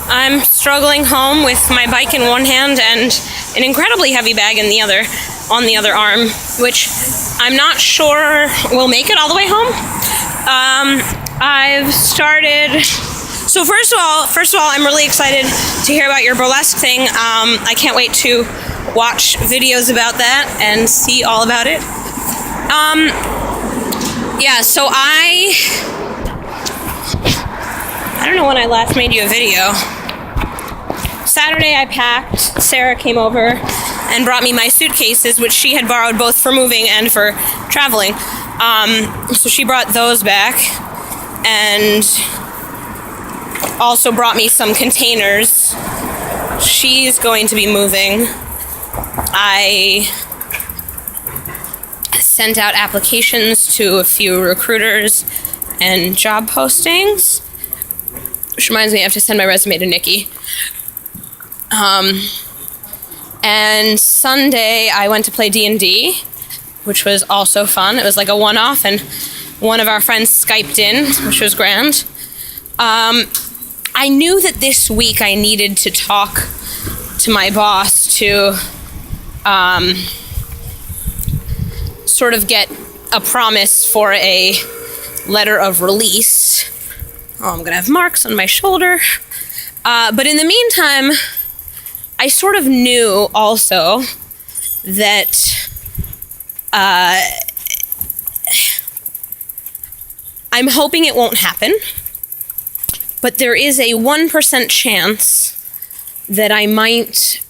I'm struggling home with my bike in one hand and an incredibly heavy bag in the other, on the other arm, which I'm not sure will make it all the way home. I've started. So first of all, I'm really excited to hear about your burlesque thing. I can't wait to watch videos about that and see all about it. So I don't know when I last made you a video. Saturday I packed. Sarah came over and brought me my suitcases, which she had borrowed both for moving and for traveling. So she brought those back and also brought me some containers. She's going to be moving. I sent out applications to a few recruiters and job postings, which reminds me I have to send my resume to Nikki. And Sunday I went to play D&D, which was also fun. It was like a one-off, and one of our friends Skyped in, which was grand. I knew that this week I needed to talk to my boss to sort of get a promise for a letter of release. Oh, I'm going to have marks on my shoulder. But in the meantime, I sort of knew also that I'm hoping it won't happen, but there is a 1% chance that I might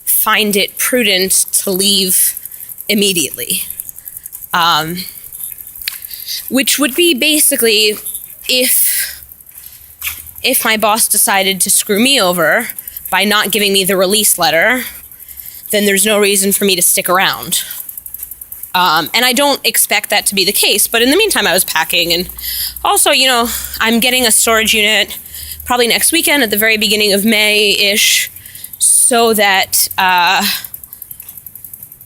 find it prudent to leave immediately. Which would be basically if my boss decided to screw me over by not giving me the release letter, then there's no reason for me to stick around. And I don't expect that to be the case, but in the meantime, I was packing. And also, I'm getting a storage unit probably next weekend at the very beginning of May-ish, so that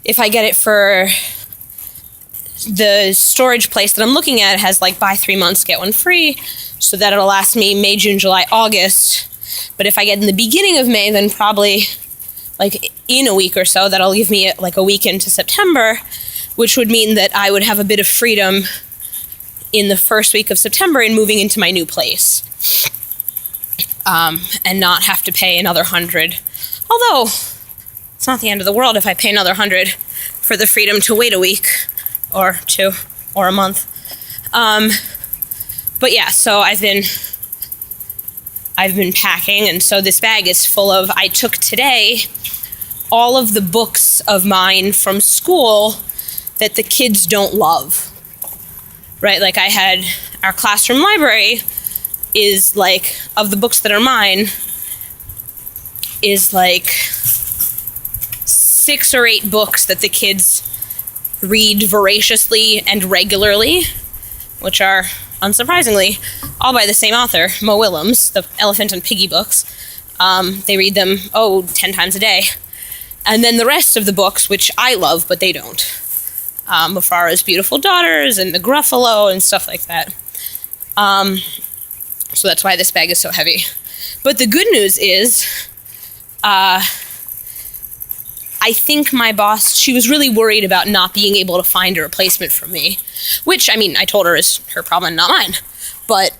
if I get it for the storage place that I'm looking at has like buy 3 months, get one free, so that it'll last me May, June, July, August. But if I get in the beginning of May, then probably like in a week or so, that'll leave me like a week into September, which would mean that I would have a bit of freedom in the first week of September in moving into my new place, and not have to pay another $100. Although it's not the end of the world if I pay another $100 for the freedom to wait a week or two or a month. But yeah, so I've been packing, and so this bag is full of, I took today all of the books of mine from school that the kids don't love, right? Like I had, our classroom library is like, of the books that are mine, is like 6 or 8 books that the kids read voraciously and regularly, which are, unsurprisingly, all by the same author, Mo Willems, the Elephant and Piggy books. They read them, 10 times a day. And then the rest of the books, which I love, but they don't. Mufara's Beautiful Daughters and the Gruffalo and stuff like that. So that's why this bag is so heavy. But the good news is, I think my boss, she was really worried about not being able to find a replacement for me, which, I mean, I told her is her problem, not mine. But,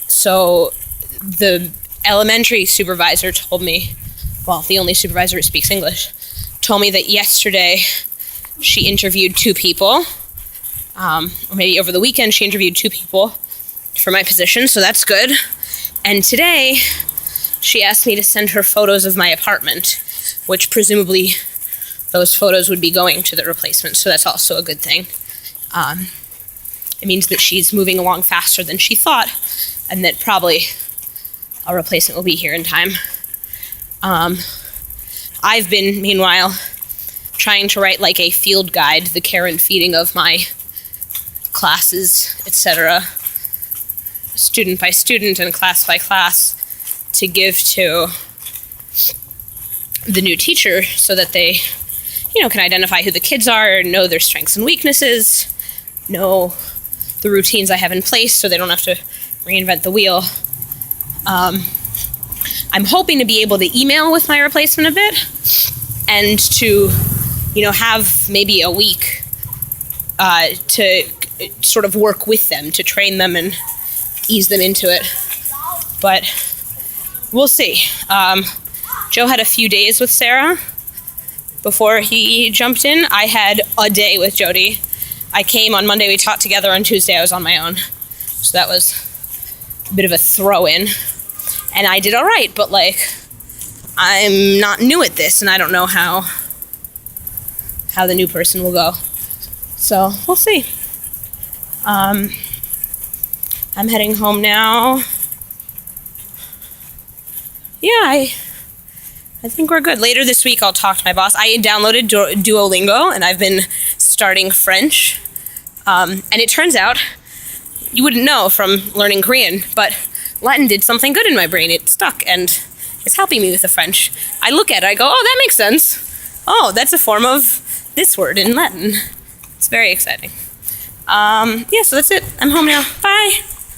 so the elementary supervisor told me, well, the only supervisor who speaks English, told me that yesterday she interviewed 2 people, or maybe over the weekend she interviewed 2 people for my position, so that's good. And today she asked me to send her photos of my apartment, which presumably those photos would be going to the replacement, so that's also a good thing. It means that she's moving along faster than she thought, and that probably a replacement will be here in time. I've been, meanwhile, trying to write like a field guide, the care and feeding of my classes, etc., student by student and class by class, to give to the new teacher so that they, can identify who the kids are, know their strengths and weaknesses, know the the routines I have in place so they don't have to reinvent the wheel. I'm hoping to be able to email with my replacement a bit and to, have maybe a week to sort of work with them, to train them and ease them into it. But we'll see. Joe had a few days with Sarah before he jumped in. I had a day with Jody. I came on Monday, we taught together. On Tuesday, I was on my own. So that was a bit of a throw-in. And I did all right, but, I'm not new at this, and I don't know how the new person will go. So, we'll see. I'm heading home now. Yeah, I think we're good. Later this week, I'll talk to my boss. I downloaded Duolingo, and I've been starting French. And it turns out, you wouldn't know from learning Korean, but Latin did something good in my brain. It stuck, and it's helping me with the French. I look at it, I go, oh, that makes sense. Oh, that's a form of this word in Latin. It's very exciting. So that's it. I'm home now. Bye.